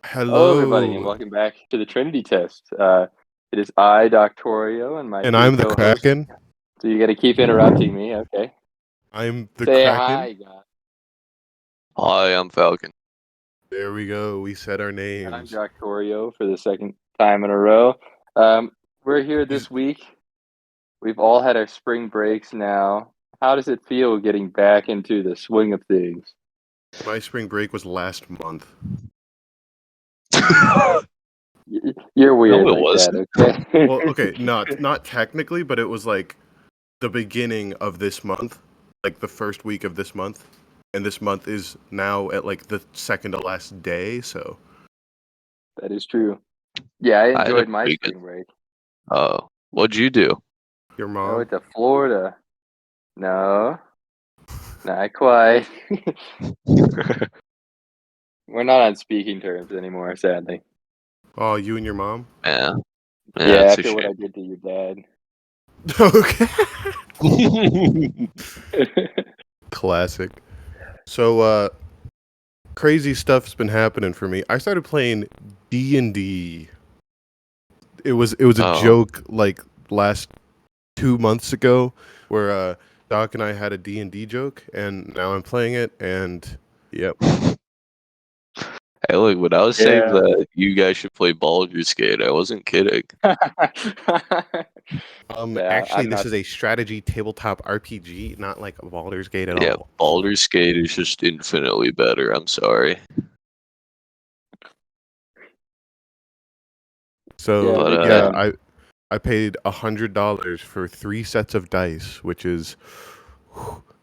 Hello, everybody, and Hello, welcome back to the Trinity test. It is I, Doctorio, and my and two I'm the co-hosts. Kraken. So you got to keep interrupting me, okay? I'm the Say Kraken. hi, guys. Hi, I'm Falcon. There we go. We said our And I'm names. Doctorio for the second time in a row. We're here this week. We've all had our spring breaks now. How does it feel getting back into the swing of things? My spring break was last month. You're weird No, it like that, wasn't. okay? Well, okay, not technically, but it was like the beginning of this month, like the first week of this month, and this month is now at like the second to last day. So That is true. Yeah, I I had a enjoyed my pretty good. spring break. What'd you do? your I mom. went to Florida. No, not quite. We're not on speaking terms anymore, sadly. Oh, you and your mom. Yeah, Yeah, it's a after what shame. I did to your dad. Okay. Classic. So, crazy stuff's been happening for me. I started playing D&D. It was a Oh, joke like last 2 months ago where Doc and I had a D&D joke, and now I'm playing it, and yep. hey, look, when I was saying Yeah. that you guys should play Baldur's Gate, I wasn't kidding. Yeah, Actually, I'm this not. is a strategy tabletop RPG, not like a Baldur's Gate at Yeah, all. Baldur's Gate is just infinitely better. I'm sorry, So Yeah, but the yeah, I paid $100 for 3 sets of dice, which is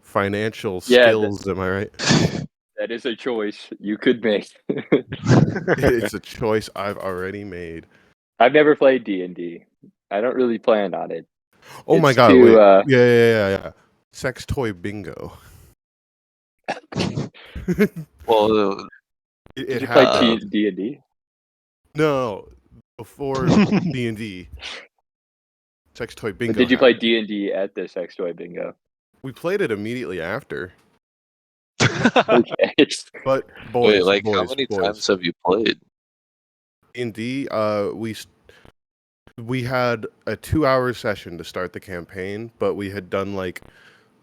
financial yeah, skills. Am I right? that is a choice you could make. It's a choice I've already made. I've never played D&D. I don't really plan on it. Oh my It's God! too. Wait, yeah. Sex toy bingo. well, It Did you play happened. D&D? No, before D&D, sex toy But bingo did you play happened. D&D at the sex toy bingo? We played it immediately after. Okay. But wait, boys, like how boys, many boys. times have you played? D&D, we had a 2-hour session to start the campaign, but we had done like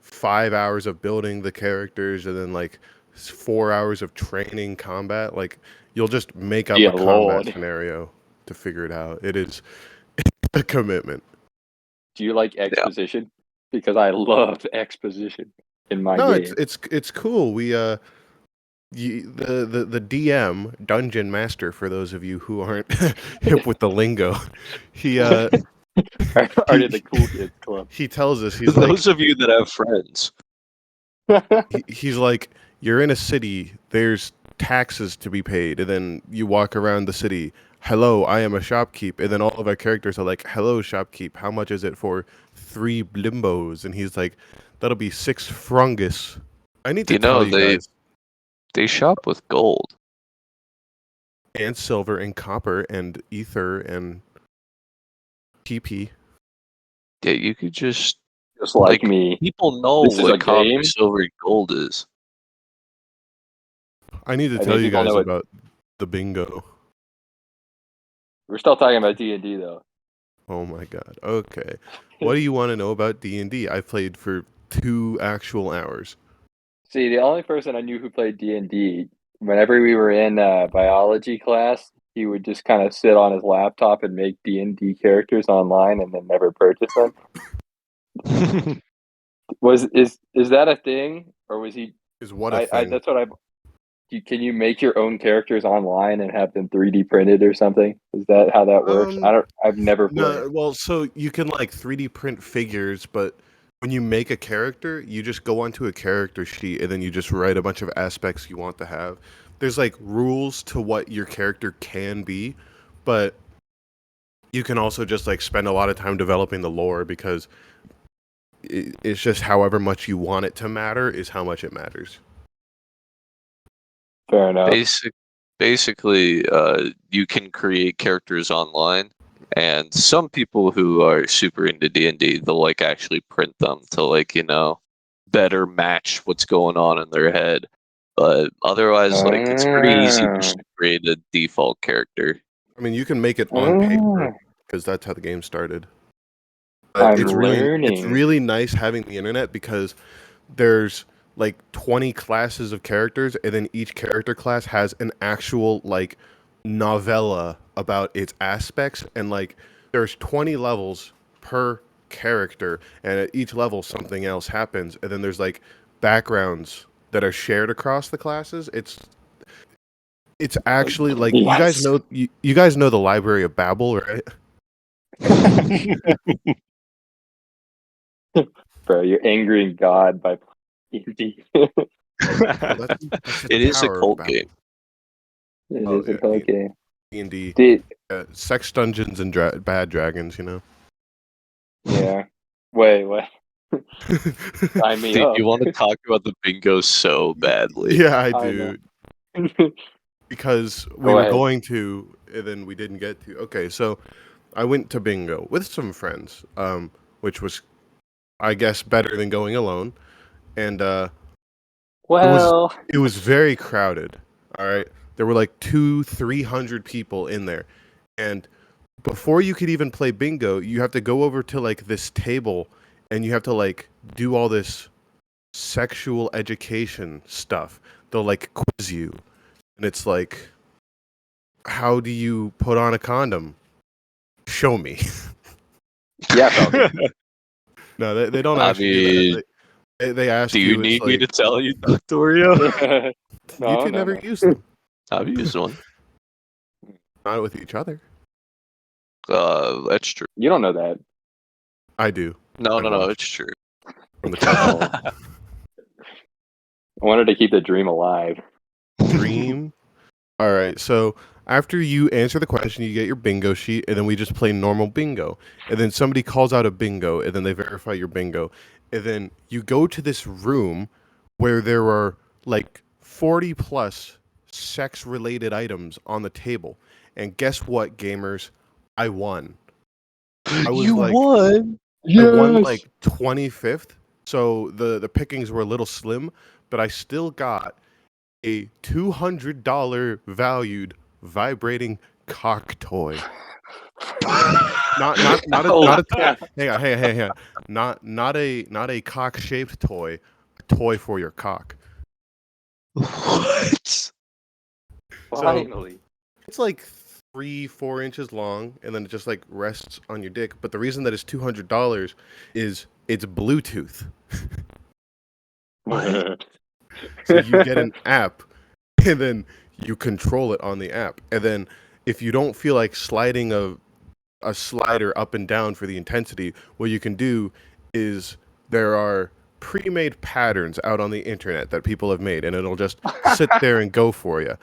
5 hours of building the characters and then like 4 hours of training combat. Like you'll just make up Dear a combat Lord. scenario to figure it out. It is a commitment. Do you like Yeah, exposition? Because I love exposition in my No, it's game. it's cool. The DM dungeon master, for those of you who aren't hip with the lingo, he Part he of the cool kids club. he tells us those of you that have friends. he's like, you're in a city, there's taxes to be paid, and then you walk around the city. Hello, I am a shopkeep, and then all of our characters are like, hello, shopkeep, how much is it for 3 blimbos? And he's like, that'll be 6 frungus. I need to You tell know, you guys, they shop with gold. and silver and copper and ether and TP. Yeah, you could just Just like like me. people know This is a what copper, game. silver, and gold is. I need to I tell think you people guys know it. about the bingo. We're still talking about D&D though. Oh my god. Okay. What do you want to know about D&D? I played for 2 actual hours. See, the only person I knew who played D&D, whenever we were in biology class, he would just kind of sit on his laptop and make D&D characters online and then never purchase them. Is that a thing, or was he? Is what a I thing. that's what I. Can you make your own characters online and have them 3D printed or something? Is that how that works? Um I've never played. no, well, so you can like 3D print figures, but when you make a character, you just go onto a character sheet and then you just write a bunch of aspects you want to have. There's like rules to what your character can be, but you can also just like spend a lot of time developing the lore because it's just however much you want it to matter is how much it matters. Fair enough. Basically, you can create characters online, and some people who are super into D&D, they'll like actually print them to like better match what's going on in their head. But otherwise, like, it's pretty easy just to create a default character. I mean, you can make it on paper because that's how the game started. I'm It's learning. really nice having the internet because there's like 20 classes of characters, and then each character class has an actual like novella about its aspects, and like there's 20 levels per character, and at each level something else happens, and then there's like backgrounds that are shared across the classes. It's actually like Yes. you guys know the Library of Babel, right? Bro, you're angering God by playing D&D. Well, that's just It the is a power of cult Babel. game. It Oh, is a yeah, cult game. D&D, Dude, sex dungeons and bad dragons, you know. yeah. Wait, what? Sign me Dude, up. you want to talk about the bingo so badly. Yeah, I I do. know. Because we Go were ahead. going to, and then we didn't get to. Okay, so I went to bingo with some friends, which was, I guess, better than going alone. And Well, it was very crowded. All right, there were like 300 people in there, and before you could even play bingo, you have to go over to like this table, and you have to like do all this sexual education stuff. They'll like quiz you, and it's like, how do you put on a condom? Show me. yeah, Falcon. No, they don't I actually do mean, that. They ask do you, you it's need me like, to tell you, Doctorio? you No, two no, never no. use them. I've used one. Not with each other. That's true. You don't know that. I do. No, I've no, no, watched it's true. from the childhood. I wanted to keep the dream alive. Dream. All right, so after you answer the question, you get your bingo sheet, and then we just play normal bingo. And then somebody calls out a bingo, and then they verify your bingo. And then you go to this room where there are like 40 plus sex related items on the table. And guess what, gamers? I won. I was You like, won. I won like 25th. So the pickings were a little slim, but I still got a $200 valued vibrating cock toy. Not a toy. Hang on. Not a cock shaped toy. A toy for your cock. What? So Finally. it's like 3-4 inches long, and then it just like rests on your dick. But the reason that it's $200 is it's Bluetooth. So you get an app, and then you control it on the app. And then if you don't feel like sliding a slider up and down for the intensity, what you can do is there are pre-made patterns out on the internet that people have made, and it'll just sit there and go for you.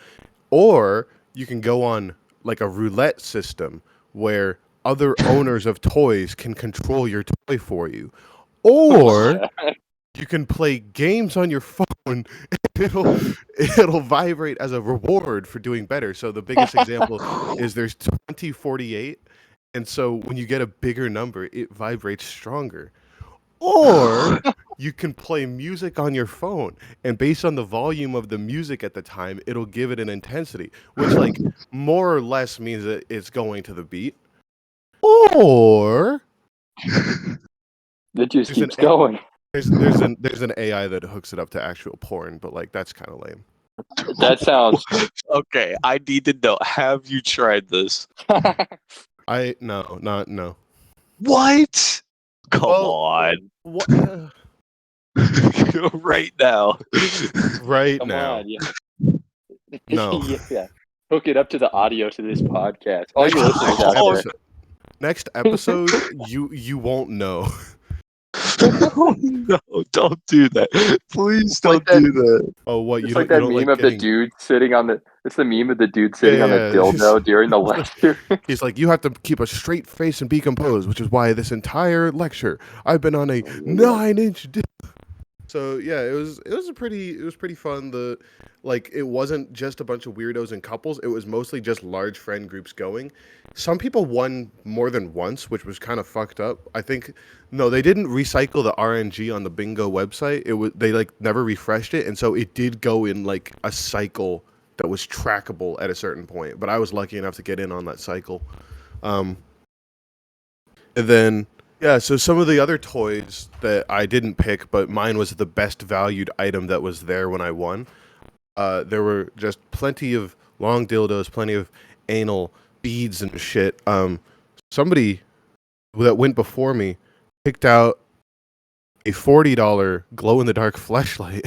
Or you can go on like a roulette system where other owners of toys can control your toy for you. Or you can play games on your phone, and it'll vibrate as a reward for doing better. So the biggest example is there's 2048, and so when you get a bigger number, it vibrates stronger. Or you can play music on your phone, and based on the volume of the music at the time, it'll give it an intensity, which like more or less means that it's going to the beat. Or It just There's an keeps going. there's an AI that hooks it up to actual porn, but like that's kind of lame. That sounds. Okay, I need to know. Have you tried this? No. What? Come Well, on. What? Right now. Right Come now? on, yeah. No. Yeah. Hook it up to the audio to this podcast. All Next, you listeners out there. next episode, you won't know. No, don't do that. Please Like don't that- do that. Oh, what It's you like don't that you don't meme like of the getting? dude sitting on the. It's the meme of the dude sitting on the Yeah. dildo during the lecture. He's like, you have to keep a straight face and be composed, which is why this entire lecture I've been on a 9-inch dick. So yeah, it was pretty fun. It wasn't just a bunch of weirdos and couples. It was mostly just large friend groups going. Some people won more than once, which was kind of fucked up. I think no, they didn't recycle the RNG on the bingo website. They like never refreshed it, and so it did go in like a cycle that was trackable at a certain point. But I was lucky enough to get in on that cycle. Um, and then, yeah, so some of the other toys that I didn't pick, but mine was the best valued item that was there when I won. There were just plenty of long dildos, plenty of anal beads and shit. Somebody that went before me picked out a $40 glow in the dark flashlight.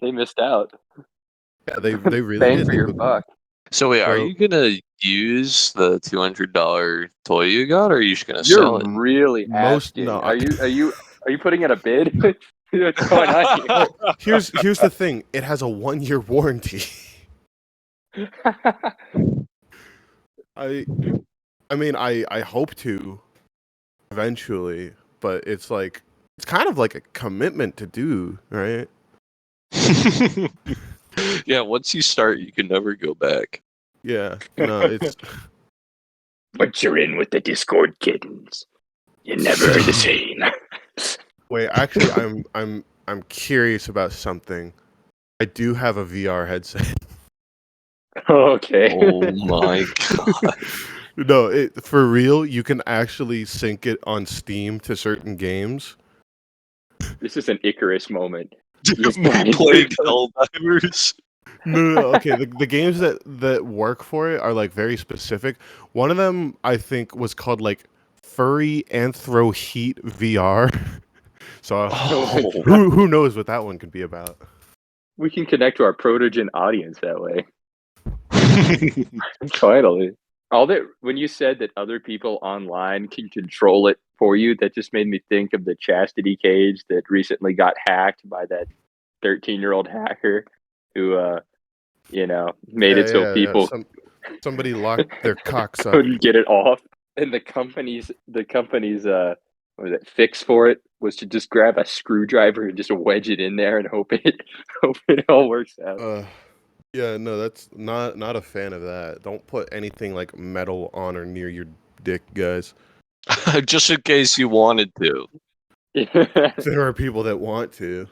They missed out. Yeah, they really Bang did. for your buck. So wait, are So you gonna use the $200 toy you got, or are you just gonna You're sell it? really most asking. no. Are you putting in a bid? What's going on here? Well, here's the thing. It has a 1-year warranty. I I mean I hope to eventually, but it's kind of like a commitment to do, right? Yeah, once you start, you can never go back. Yeah. No, it's But you're in with the Discord kittens. You're never the same. wait, actually I'm curious about something. I do have a VR headset. Okay. Oh my god. No, for real, you can actually sync it on Steam to certain games. This is an Icarus moment. Playing Helldivers. No. Okay. The games that work for it are like very specific. One of them I think was called like Furry Anthro Heat VR. So Oh. who knows what that one could be about? We can connect to our protogen audience that way. Totally. All that when you said that other people online can control it for you, that just made me think of the chastity cage that recently got hacked by that 13-year-old hacker who made it so Yeah. people Somebody locked their cocks up. couldn't get it off. And the company's what was it, fix for it was to just grab a screwdriver and just wedge it in there and hope it all works out. Yeah, no, that's not a fan of that. Don't put anything like metal on or near your dick, guys. Just in case you wanted to. There are people that want to.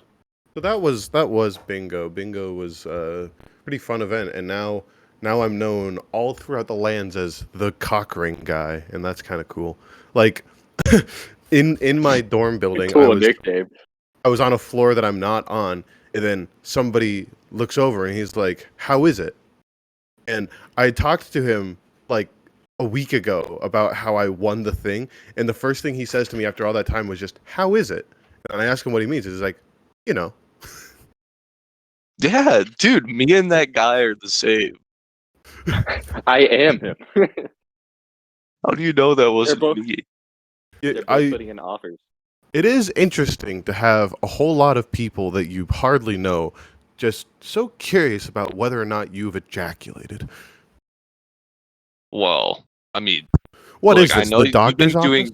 So that was bingo. Bingo was a pretty fun event, and now I'm known all throughout the lands as the cock ring guy, and that's kind of cool. Like in my dorm building, Cool nickname. I was on a floor that I'm not on, and then somebody looks over and he's like, "How is it?" And I talked to him like a week ago about how I won the thing, and the first thing he says to me after all that time was just, "How is it?" And I ask him what he means. He's like, "You know." Yeah, dude, me and that guy are the same. I am him. How do you know that wasn't both- me? Yeah, They're both putting in offers. It is interesting to have a whole lot of people that you hardly know just so curious about whether or not you've ejaculated. Well, I mean, What look, is this? I know The doctor's you've office?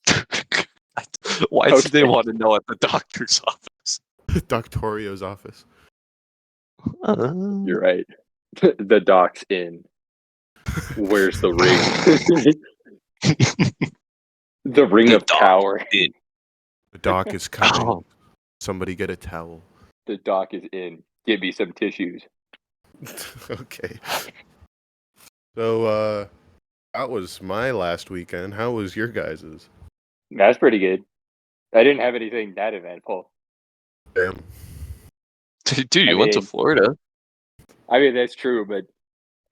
been doing. Why do they want to know at the doctor's office? Doctorio's office. You're right. The doc's in. Where's the ring? The ring The of doc power. in. The doc is coming. Oh. Somebody get a towel. The doc is in. Give me some tissues. Okay. So, that was my last weekend. How was your guys's? That's pretty good. I didn't have anything that eventful. Damn. Dude, you went to Florida. I mean, that's true, but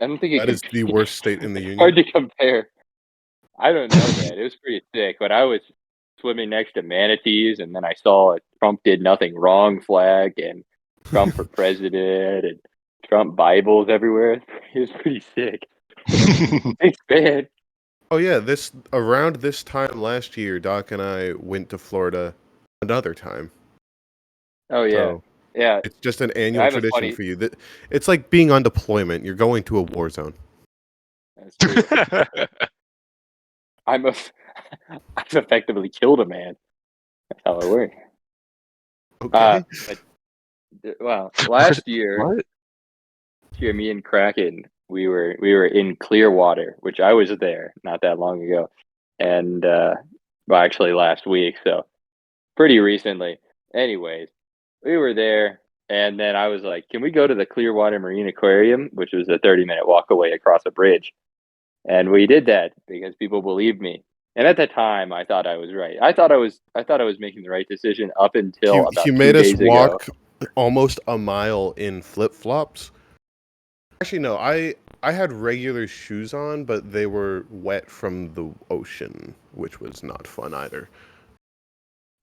I don't think it That can is the worst state in the union. hard to compare. I don't know, man. It was pretty sick, but I was swimming next to manatees, and then I saw a Trump did nothing wrong flag, and Trump for president, and Trump Bibles everywhere. It was pretty sick. Thanks, man. Oh yeah, around this time last year, Doc and I went to Florida another time. Oh yeah, So yeah. it's just an I annual have a tradition funny- for you. It's like being on deployment. You're going to a war zone. That's true. I'm a I've effectively killed a man. That's how it works. Okay. Last year, What? me and Kraken, we were in Clearwater, which I was there not that long ago, and actually last week, so pretty recently. Anyways, we were there, and then I was like, "Can we go to the Clearwater Marine Aquarium?" Which was a 30-minute walk away across a bridge, and we did that because people believed me. And at the time, I thought I was right. I thought I was making the right decision up until about He 2 made us days ago. walk almost a mile in flip flops. Actually, no, I had regular shoes on, but they were wet from the ocean, which was not fun either.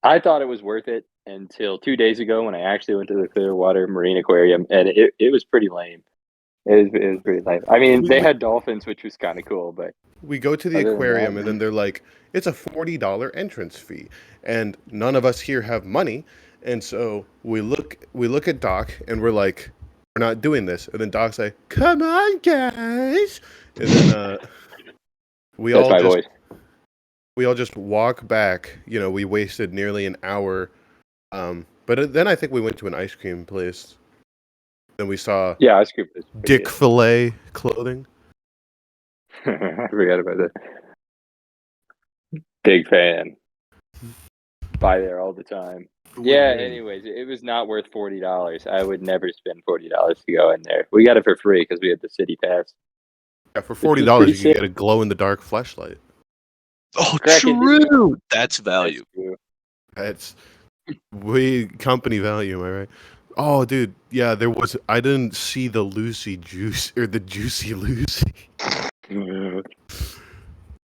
I thought it was worth it until 2 days ago when I actually went to the Clearwater Marine Aquarium, and it was pretty lame. It was pretty lame. I mean, they had dolphins, which was kind of cool, but We go to the other than aquarium, and that, then they're like, "It's a $40 entrance fee," and none of us here have money, and so we look at Doc, and we're like, "We're not doing this," and then Doc's like, "Come on, guys," and then we that's all my just voice. we all just walk back. We wasted nearly an hour. But then I think we went to an ice cream place. Then we saw Yeah, ice cream was pretty Dick Filet clothing. good. I forgot about that. Big fan. Buy there all the time. Yeah. Anyways, it was not worth $40. I would never spend $40 to go in there. We got it for free because we had the city pass. Yeah, for Which $40 was pretty you can sick. get a glow in the dark flashlight. Oh, Kraken, true. That's value. That's true. That's way company value, am I right? Oh, dude, yeah, I didn't see the Lucy juice or the Juicy Lucy.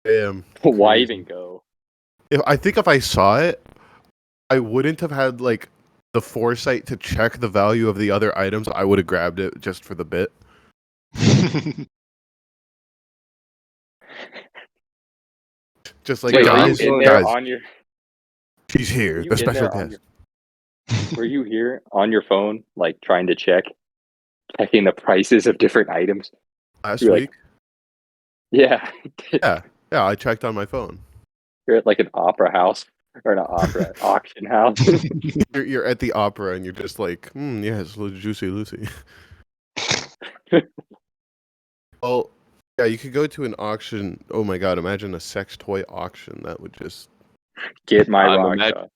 Damn. Why crazy. even go? I think if I saw it, I wouldn't have had like the foresight to check the value of the other items. I would have grabbed it just for the bit. Just like, Wait, Dude, were you guys, in there guys, on your? she's Were here, you the in special there on guest. your? Were you here on your phone, like trying to checking the prices of different items? Last You're week? like, yeah, Yeah, I checked on my phone. you're at like an opera house or an opera auction house. You're at the opera and you're just like, yes, Juicy Lucy. Well, yeah, you could go to an auction. Oh my god, imagine a sex toy auction. That would just. Get my I'm rocks imag- off.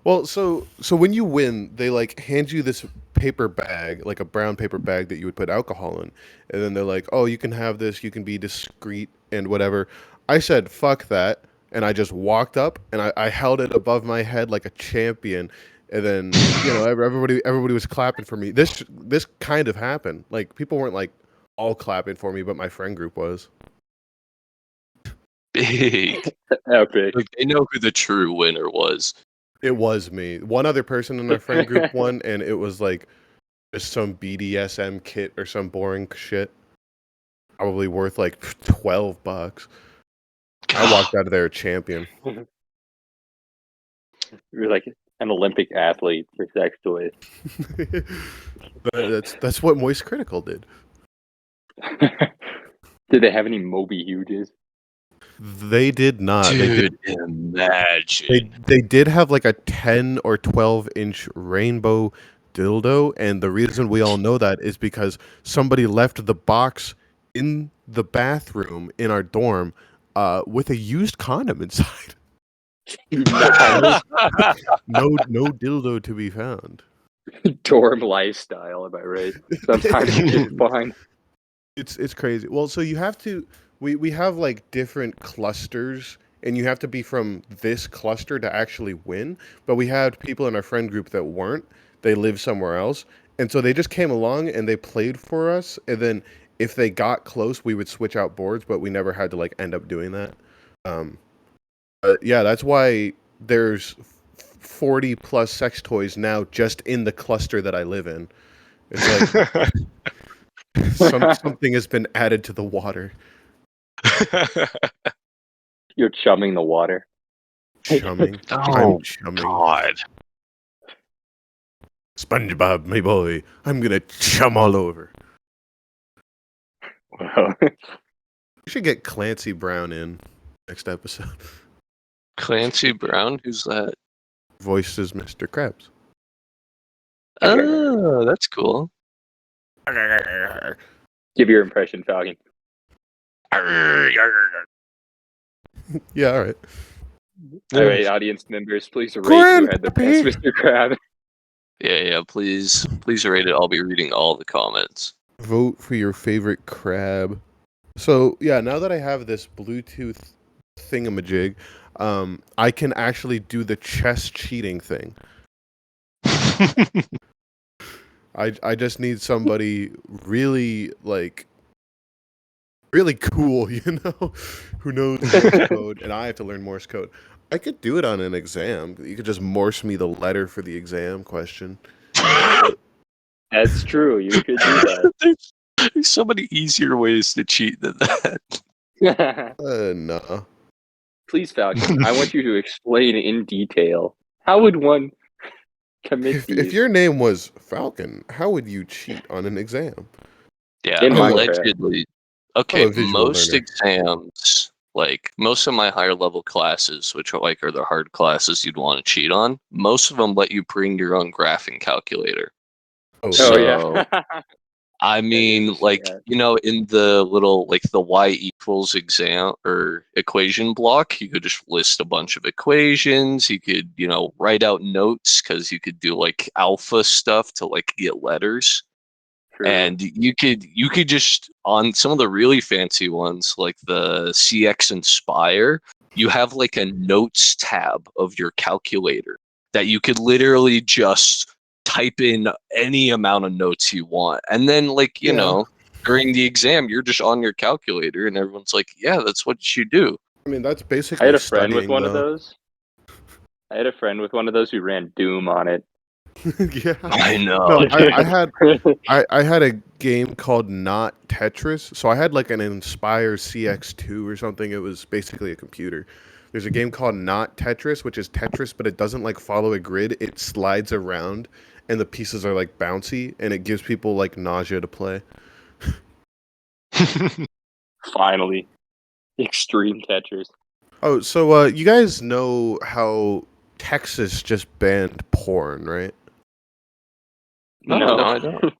Well, so when you win, they like hand you this paper bag, like a brown paper bag that you would put alcohol in, and then they're like, "Oh, you can have this. You can be discreet and whatever." I said, "Fuck that," and I just walked up and I held it above my head like a champion, and then everybody was clapping for me. This kind of happened. Like people weren't like all clapping for me, but my friend group was. Big. Epic. Like, they know who the true winner was. It was me. One other person in our friend group won, and it was like just some BDSM kit or some boring shit. Probably worth like $12. I walked out of there a champion. You're like an Olympic athlete for sex toys. That's what Moist Critical did. Did they have any Moby Huges? They did not. Dude, imagine. They did have like a 10 or 12-inch rainbow dildo, and the reason we all know that is because somebody left the box in the bathroom in our dorm with a used condom inside. Nice. No dildo to be found. Dorm lifestyle, am I right? Sometimes you can find. It's crazy. Well, so you have to we have like different clusters, and you have to be from this cluster to actually win. But we had people in our friend group that weren't. They lived somewhere else. And so they just came along and they played for us, and then if they got close, we would switch out boards, but we never had to like end up doing that. But yeah, that's why there's 40 plus sex toys now just in the cluster that I live in. It's like something has been added to the water. You're chumming the water. Chumming. Oh, I'm chumming. God. SpongeBob, my boy. I'm gonna chum all over. Wow. We should get Clancy Brown in next episode. Clancy Brown? Who's that? Voices Mr. Krabs. Oh, that's cool. Give your impression, Falcon. Yeah, all right. All right, audience members, please rate who had the best Mr. Crab. Yeah, please rate it. I'll be reading all the comments. Vote for your favorite crab. So, yeah, now that I have this Bluetooth thingamajig, I can actually do the chess cheating thing. I just need somebody really, really cool, who knows Morse code, and I have to learn Morse code. I could do it on an exam. You could just Morse me the letter for the exam question. That's true. You could do that. There's so many easier ways to cheat than that. Nah. Please, Falcon, I want you to explain in detail. How would one commit If these? your name was Falcon, how would you cheat on an exam? Yeah, In Minecraft. allegedly. Okay, I'm a visual most learner. exams, like most of my higher level classes, which are the hard classes you'd want to cheat on, most of them let you bring your own graphing calculator. Oh, So, yeah. I mean, in the little, the y equals exam or equation block, you could just list a bunch of equations. You could, write out notes because you could do alpha stuff to get letters. True. And you could just, on some of the really fancy ones, like the CX Inspire, you have a notes tab of your calculator that you could literally just type in any amount of notes you want. And then during the exam, you're just on your calculator and everyone's like, yeah, that's what you do. I mean, that's basically I had a friend with studying, one of though. those. I had a friend with one of those who ran Doom on it. Yeah. I know. No, I had a game called Not Tetris. So I had an Inspire CX2 or something. It was basically a computer. There's a game called Not Tetris, which is Tetris, but it doesn't follow a grid. It slides around, and the pieces are bouncy, and it gives people nausea to play. Finally, extreme Tetris. Oh, so you guys know how Texas just banned porn, right? No, I don't.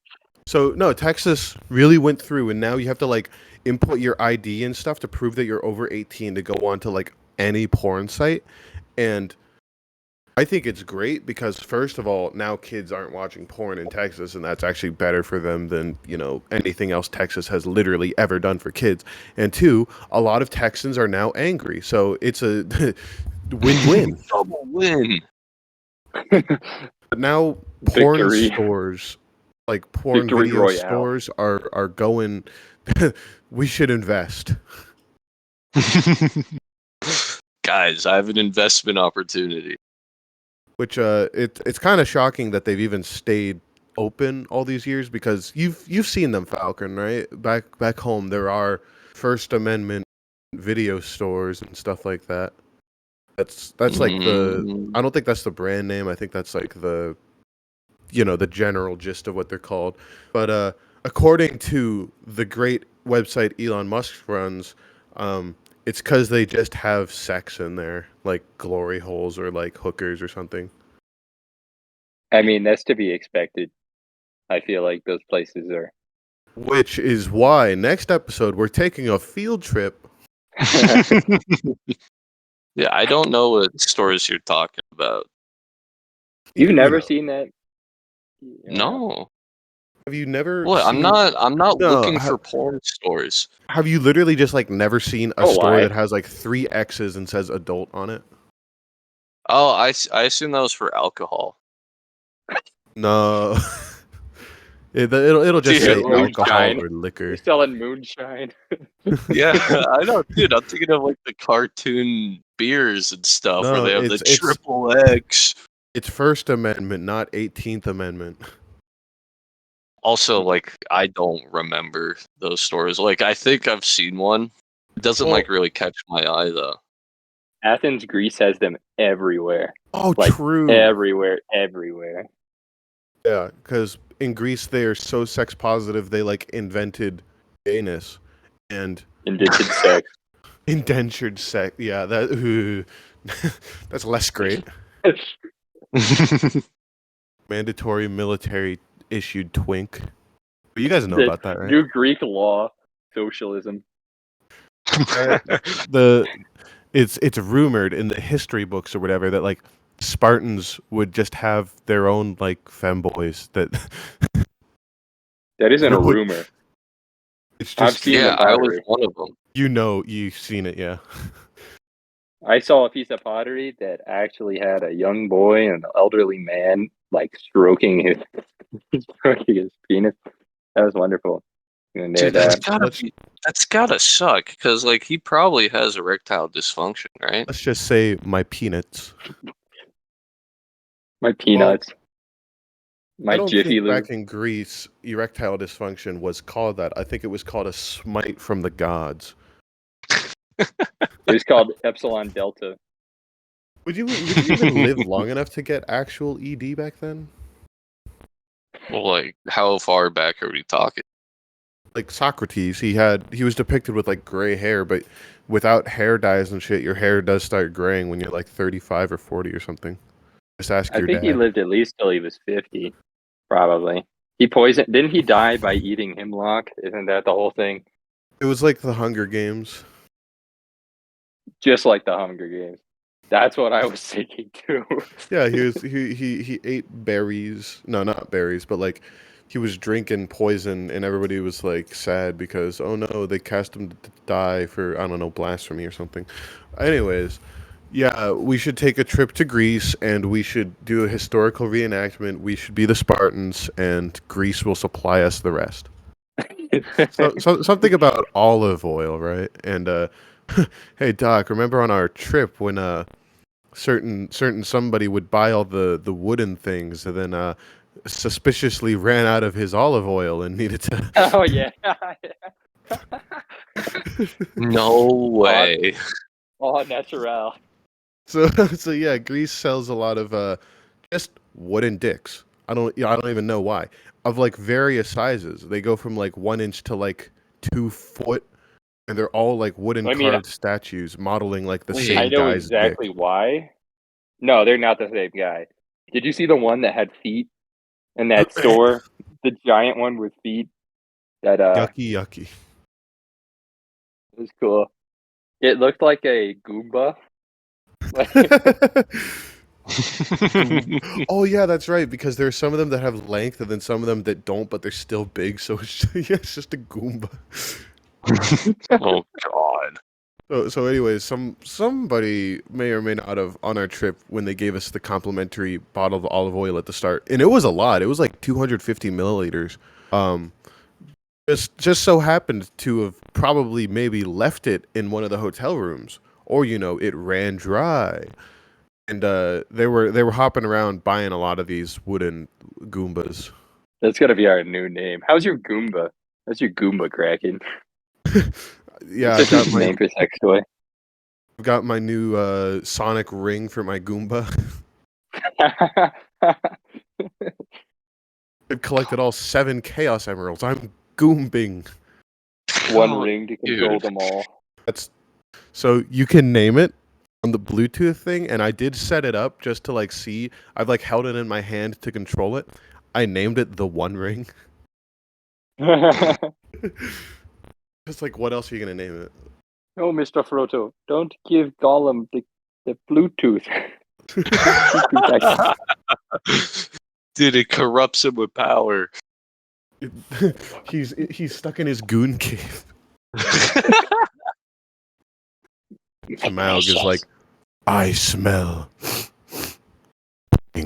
So no, Texas really went through, and now you have to input your ID and stuff to prove that you're over 18 to go on to any porn site. And I think it's great because first of all, now kids aren't watching porn in Texas, and that's actually better for them than anything else Texas has literally ever done for kids. And two, a lot of Texans are now angry, so it's a win-win. Double win. But now porn Victory. stores, porn Victory video Royale. stores are going. We should invest. Guys, I have an investment opportunity. Which it's kind of shocking that they've even stayed open all these years, because you've seen them, Falcon, right? Back home, there are First Amendment video stores and stuff like that. That's the. I don't think that's the brand name. I think that's the the general gist of what they're called. But according to the great website Elon Musk runs, it's because they just have sex in there, glory holes or hookers or something. I mean, that's to be expected. I feel like those places are. Which is why next episode we're taking a field trip. Yeah, I don't know what stores you're talking about. You've never seen that? No. Have you never? What? Seen... I'm not looking for porn stores. Have you literally just never seen a store why? that has 3 X's and says adult on it? Oh, I assume that was for alcohol. No. It'll just say Moonshine. alcohol or liquor. You're selling moonshine. Yeah, I know, dude. I'm thinking of the cartoon beers and stuff where No, they have the it's triple X. It's First Amendment, not 18th Amendment. Also, I don't remember those stores. I think I've seen one. It doesn't really catch my eye though. Athens, Greece has them everywhere. Oh, true. Everywhere. Yeah, because in Greece they are so sex positive they invented gayness and Indentured sex. indentured sex. Yeah, that That's less great. Mandatory military issued twink. But you guys know The about that, right? new Greek law, socialism. It's rumored in the history books or whatever that like Spartans would just have their own like femboys that That isn't a would- rumor. it's I've just seen the I was pottery. one of them. you've seen it, yeah. I saw a piece of pottery that actually had a young boy and an elderly man like stroking his penis. That was wonderful. And Dude, it, that's gotta suck because like he probably has erectile dysfunction, right? Let's just say my peanuts. my peanuts, I my don't Jiffy think Lube. back in Greece erectile dysfunction was called that. I think it was called a smite from the gods. It was called Epsilon Delta. Would you even live long enough to get actual ED back then? Well, like how far back are we talking? Like Socrates, he was depicted with like gray hair, but without hair dyes and shit, your hair does start graying when you're like 35 or 40 or something. Just ask I your think he dad. lived at least till he was 50, probably. He poisoned. Didn't he die by eating hemlock? Isn't that the whole thing? It was like the Hunger Games. Just like the Hunger Games. That's what I was thinking too. Yeah, he ate berries. No, not berries, but like he was drinking poison, and everybody was like sad because oh no, they cast him to die for I don't know blasphemy or something. Anyways, yeah, we should take a trip to Greece, and we should do a historical reenactment. We should be the Spartans, and Greece will supply us the rest. So something about olive oil, right? And hey Doc, remember on our trip when certain somebody would buy all the wooden things and then suspiciously ran out of his olive oil and needed to Oh yeah. No way. Oh, natural. so yeah, Greece sells a lot of just wooden dicks. I don't even know why, of like various sizes. They go from like 1 inch to like 2 foot, and they're all like wooden I mean, carved statues modeling like the Wait, same I know guy's exactly dick. why. No, they're not the same guy. Did you see the one that had feet in that store? The giant one with feet. That Yucky. was cool. It looked like a Goomba. Oh yeah, that's right. Because there's some of them that have length, and then some of them that don't, but they're still big. So it's yeah, it's just a Goomba. Oh god. So anyways, somebody may or may not have on our trip when they gave us the complimentary bottle of olive oil at the start, and it was a lot. It was like 250 milliliters. Um, just so happened to have probably maybe left it in one of the hotel rooms, or it ran dry. And they were hopping around buying a lot of these wooden Goombas. That's gotta be our new name. How's your Goomba? How's your Goomba, Kraken? Yeah, It's just a name for sex toy. I've got my new Sonic ring for my Goomba. I've collected all 7 Chaos Emeralds. I'm Goombing. One Oh, ring to control dude. them all. So you can name it on the Bluetooth thing, and I did set it up just to like see. I've like held it in my hand to control it. I named it the One Ring. Just like, what else are you gonna name it? Oh, Mr. Frodo, don't give Gollum the Bluetooth. Dude, it corrupts him with power. He's stuck in his goon cave. Smaug is like, I smell. I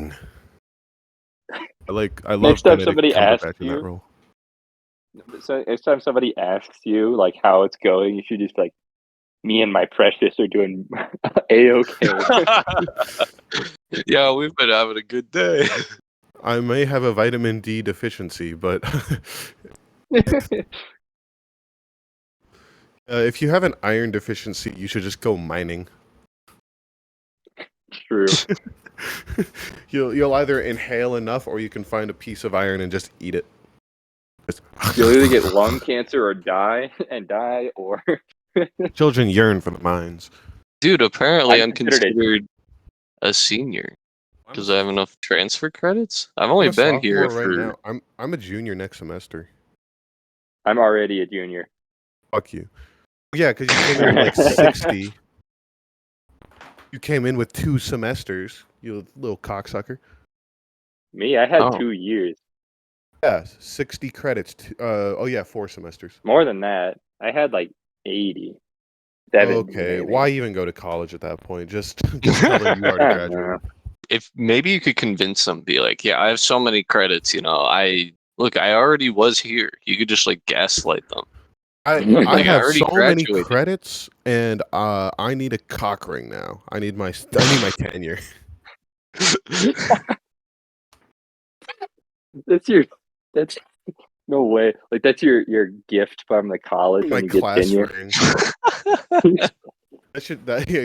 love Next time Benedict somebody asks Cumberbatch in that you- role. So next time somebody asks you like how it's going, you should just be like, me and my precious are doing A-okay. Yeah, we've been having a good day. I may have a vitamin D deficiency, but if you have an iron deficiency, you should just go mining. True. You'll either inhale enough, or you can find a piece of iron and just eat it. You'll either get lung cancer or die, or Children yearn for the mines. Dude, apparently I'm considered it. considered a senior I'm because I have enough transfer credits. I've only a been here sophomore right for. now. I'm a junior next semester. I'm already a junior. Fuck you. Yeah, because you came in with like 60. You came in with 2 semesters. You little cocksucker. Me, I had Oh. 2 years. Yeah, 60 credits. 4 semesters. More than that. I had like 80. 70 Okay, maybe. why even go to college at that point? Just tell them you already graduated. If maybe you could convince them, be like, yeah, I have so many credits. I already was here. You could just like gaslight them. I I have already so many graduated. credits, and I need a cock ring now. I need my tenure. That's no way. Like that's your gift from the college My when you get class tenure. ring.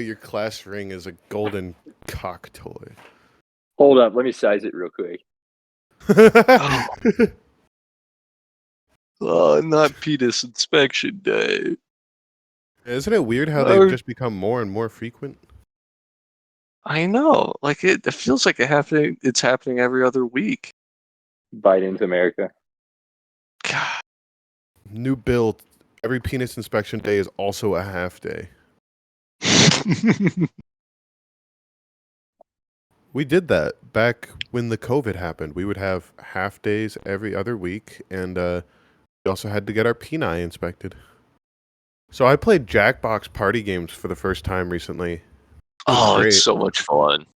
Your class ring is a golden cock toy. Hold up, let me size it real quick. Oh, not penis inspection day. Isn't it weird how they've just become more and more frequent? I know. Like it feels like it's happening every other week. Biden's America. God. New bill. Every penis inspection day is also a half day. We did that back when the COVID happened. We would have half days every other week, and we also had to get our peni inspected. So I played Jackbox party games for the first time recently. Oh, great. it's so much fun.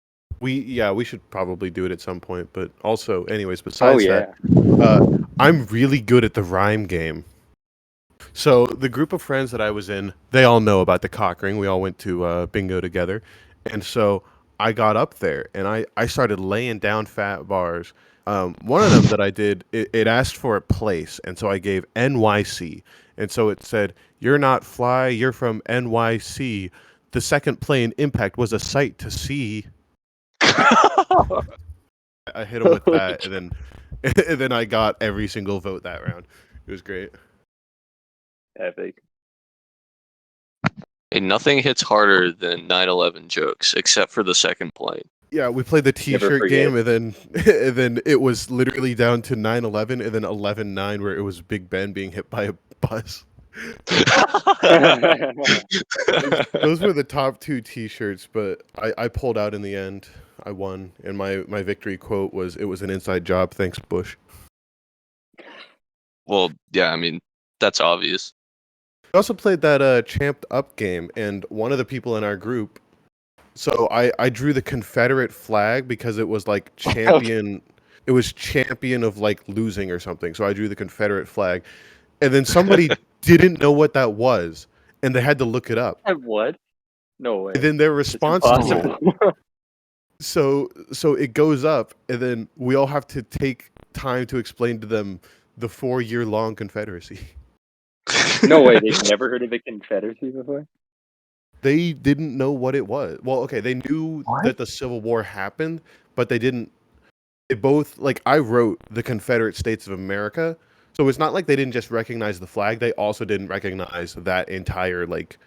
We should probably do it at some point. But also, anyways, besides yeah. that, I'm really good at the rhyme game. So the group of friends that I was in, they all know about the cock ring. We all went to bingo together, and so I got up there and I started laying down fat bars. One of them that I did, it asked for a place, and so I gave NYC, and so it said, "You're not fly, you're from NYC. The second plane impact was a sight to see." I hit him with that, and then I got every single vote that round. It was great. Epic. And nothing hits harder than 9/11 jokes, except for the second plane. Yeah, we played the T-shirt forget. game, and then it was literally down to 9/11, and then 11/9, where it was Big Ben being hit by a bus. Those were the top 2 T-shirts, but I pulled out in the end. I won, and my victory quote was, "It was an inside job, thanks Bush." Well, yeah, I mean, that's obvious. We also played that Champed Up game, and one of the people in our group, so I drew the Confederate flag because it was like champion. It was champion of like losing or something. So I drew the Confederate flag, and then somebody didn't know what that was, and they had to look it up. What? No way. And then their response to Impossible. it, so it goes up, and then we all have to take time to explain to them the 4-year-long Confederacy. No way. They've never heard of the Confederacy before. They didn't know what it was. Well, okay, they knew that the Civil War happened, but they didn't. They both, like, I wrote the Confederate States of America, so it's not like they didn't just recognize the flag. They also didn't recognize that entire like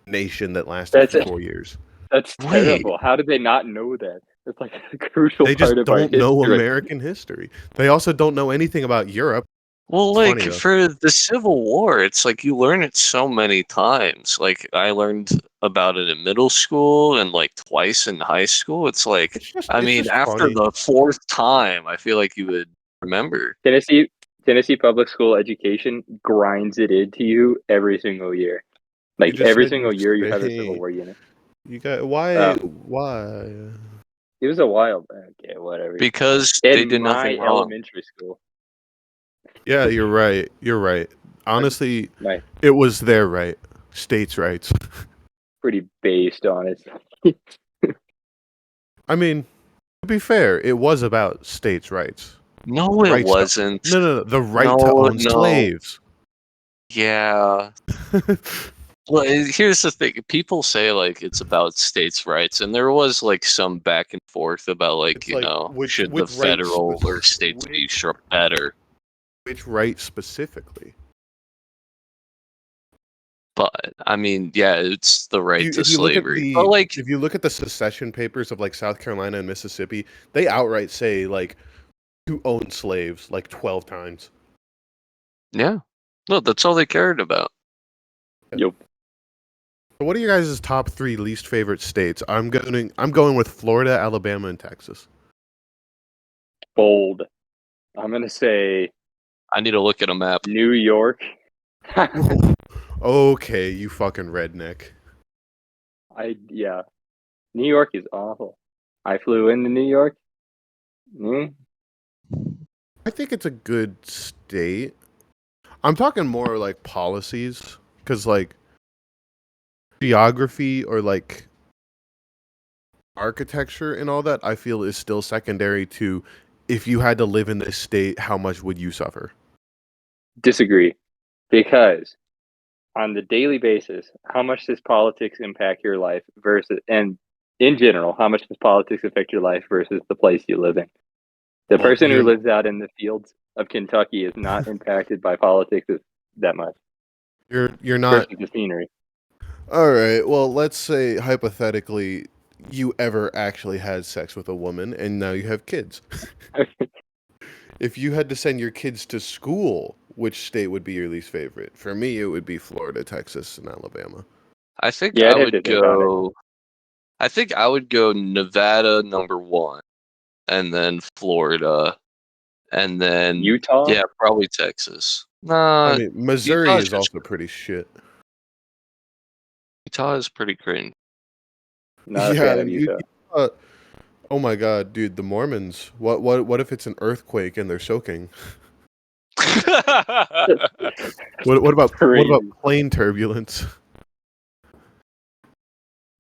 nation that lasted for 4 years. That's terrible. How did they not know that? It's like a crucial They just part of our don't know history. American history. They also don't know anything about Europe. Well, It's like funny, though. for the Civil War, it's like you learn it so many times. Like I learned about it in middle school and like twice in high school. It's like, It's just after funny. the 4th time, I feel like you would remember. Tennessee public school education grinds it into you every single year. Like You just every said single you year, you have a say- Civil War unit. You got why? It was a while back. Okay, whatever. Because In they did my nothing wrong. elementary school. Yeah, you're right. You're right. Honestly, Nice. it was their right. States' rights. Pretty based on it. I mean, to be fair, it was about states' rights. No, it Rights to- wasn't. No, the right to No, own no. slaves. Yeah. Well, here's the thing. People say like it's about states' rights, and there was like some back and forth about like, It's like, should the which rights federal or spe- states be which- better? Which right specifically? But I mean, yeah, it's the right to If you look at slavery. But like, if you look at the secession papers of like South Carolina and Mississippi, they outright say like to own slaves like 12 times. yeah, no, that's all they cared about. Yep. So what are your guys' top 3 least favorite states? I'm going with Florida, Alabama, and Texas. Bold. I'm gonna say I need to look at a map. New York. Okay, you fucking redneck. Yeah. New York is awful. I flew into New York. Mm. I think it's a good state. I'm talking more like policies, because like geography or like architecture and all that, I feel is still secondary to if you had to live in this state, how much would you suffer? Disagree. Because on the daily basis, how much does politics impact your life versus, and in general, how much does politics affect your life versus the place you live in? The Well, person who lives out in the fields of Kentucky is not impacted by politics that much you're not. versus the scenery. All right. Well, let's say hypothetically you ever actually had sex with a woman and now you have kids. If you had to send your kids to school, which state would be your least favorite? For me, it would be Florida, Texas, and Alabama. I think Yeah, I I'd have to would think on it. go. I think I would go Nevada #1, and then Florida, and then Utah? yeah, probably Texas. I Nah, mean, Missouri Utah's is just also pretty shit. Utah is pretty cringe. Not a Yeah, fan of and Utah. uh, oh my god, dude, the Mormons. What if it's an earthquake and they're soaking? What about Crazy. plane turbulence?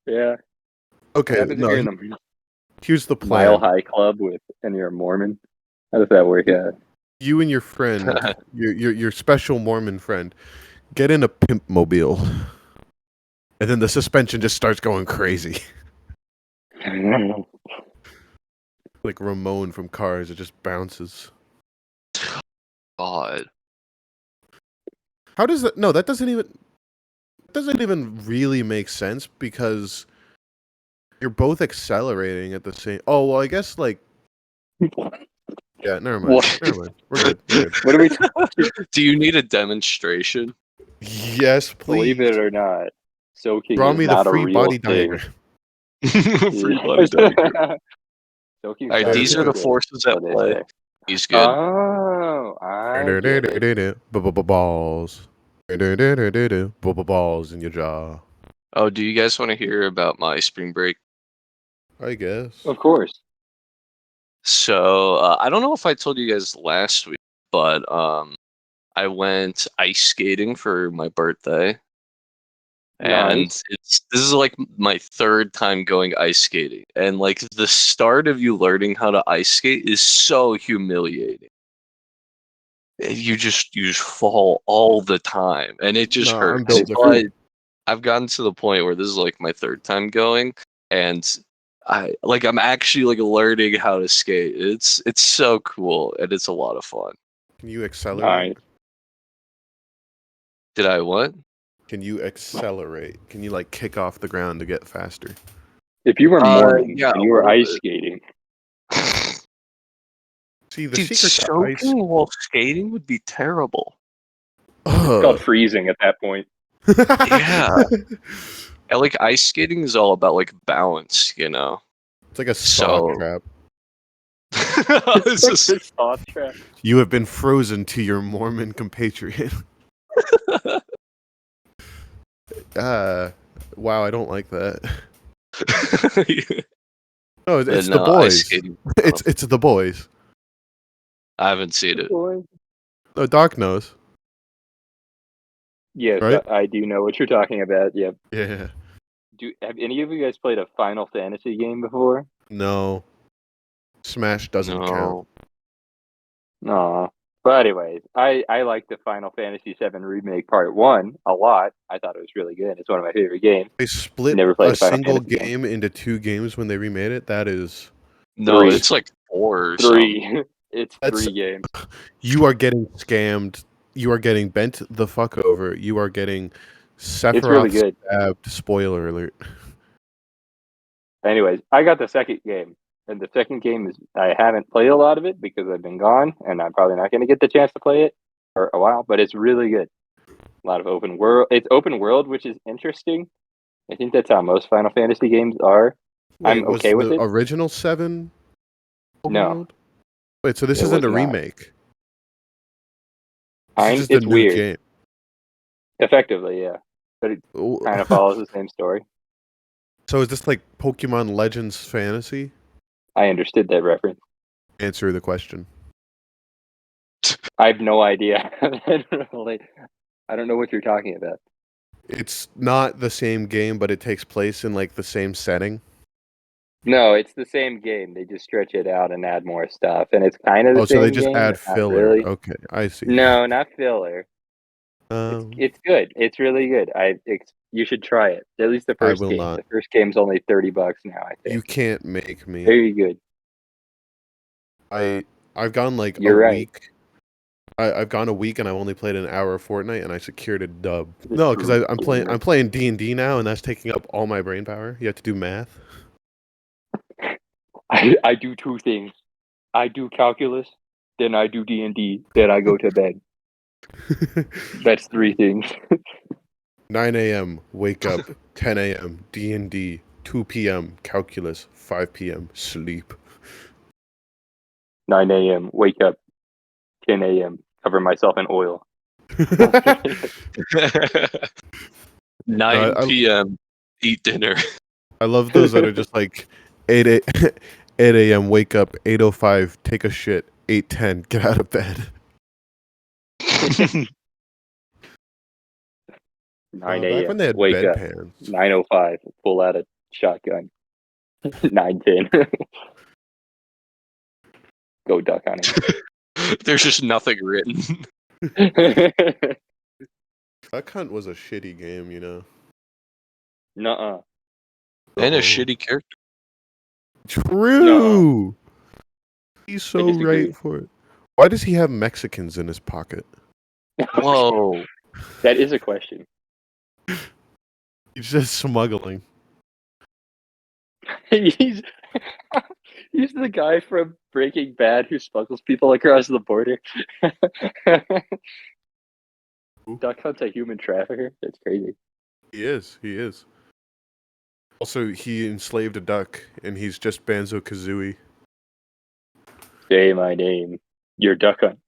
Yeah. What Okay, happens if no, you're in the here's the Mile plan. High Club and you're a Mormon? How does that work out? You and your friend, your special Mormon friend, get in a pimp mobile, and then the suspension just starts going crazy, like Ramon from Cars. It just bounces. God. How does that? No, that doesn't even really make sense because you're both accelerating at the same. Oh well, I guess like yeah. Never mind. What? Never mind. We're good. We're good. What are we talking? Do you need a demonstration? Yes, Believe please. it or not, soaking Draw is me the not a free real body thing. diagram. Free body diagram. Soaking's All right, not a these real are the thing, forces at what they play. say. He's good. Oh, I get it. Balls. Balls in your jaw. Oh, do you guys want to hear about my spring break? I guess. Of course. So I don't know if I told you guys last week, but I went ice skating for my birthday, and Nice. this is like my third time going ice skating, and like the start of you learning how to ice skate is so humiliating. You just fall all the time, and it just Nah, I'm hurts. built different. But I've gotten to the point where this is like my third time going, and I'm actually like learning how to skate. It's so cool, and it's a lot of fun. Can you accelerate? Nice. Did I what? Can you accelerate? Can you like kick off the ground to get faster? If you were Mormon Yeah, and a you were little ice bit. skating, See, the Dude, secret to ice. soaking while skating would be terrible. it's called freezing at that point. Yeah. And like ice skating is all about like balance, you know. It's like a saw So trap. It's just- This thought trap. You have been frozen to your Mormon compatriot. Wow, I don't like that. No, it's the no, ice boys. skating. It's the boys. I haven't seen it. No, Doc knows. Yes, Right? I do know what you're talking about. Yep. Yeah. Have any of you guys played a Final Fantasy game before? No. Smash doesn't count. No. Aw. But anyways, I like the Final Fantasy VII Remake Part 1 a lot. I thought it was really good. It's one of my favorite games. They split Never played a a Final single Fantasy game. game into 2 games when they remade it. That is. No, Three. it's like 4 or something. 3. It's That's- 3 games. You are getting scammed. You are getting bent the fuck over. You are getting It's really Sephiroth good. stabbed. Spoiler alert. Anyways, I got the second game, and the second game is I haven't played a lot of it because I've been gone, and I'm probably not going to get the chance to play it for a while. But it's really good. A lot of open world. It's open world, which is interesting. I think that's how most Final Fantasy games are. Wait, I'm was okay with the it. original 7 open No, world? Wait, so this it isn't was a not. remake. This is just a It's new weird. game. Effectively, yeah, but it kind of follows the same story. So is this like Pokemon Legends Fantasy? I understood that reference. Answer the question. I have no idea. I don't know what you're talking about. It's not the same game, but it takes place in like the same setting. No, it's the same game. They just stretch it out and add more stuff, and it's kind of the Oh, so they same just game, add but not filler. really. Okay, I see. No, not filler. Um, It's good. It's really good. You should try it. At least the I first will game. not. The first game's only $30 now, I You think. can't make me. Very good. I've gone like You're a right. week. I've gone a week and I've only played an hour of Fortnite and I secured a dub. It's No, because true. I'm playing D&D now and that's taking up all my brain power. You have to do math. I do two things. I do calculus, then I do D&D, then I go to bed. That's three things. 9 a.m. wake up. 10 a.m. D&D. 2 p.m. calculus. 5 p.m. sleep. 9 a.m. wake up. 10 a.m. cover myself in oil. 9 p.m. eat dinner. I love those that are just like 8 a.m. wake up. 8:05 take a shit. 8:10 get out of bed. 9 Back a.m. when they had wake up. bedpans. 9:05 pull out a shotgun. 9:10 go duck hunting. There's just nothing written. Duck Hunt was a shitty game, you know. Nuh-uh. And a Uh-oh. shitty character. True. He's so disagree. right for it. Why does he have Mexicans in his pocket? Whoa. That is a question. He's just smuggling. he's he's the guy from Breaking Bad who smuggles people across the border. Duck Hunt's a human trafficker. That's crazy. He is. He is. Also, he enslaved a duck, and he's just Banjo-Kazooie. Say my name. You're Duck Hunt.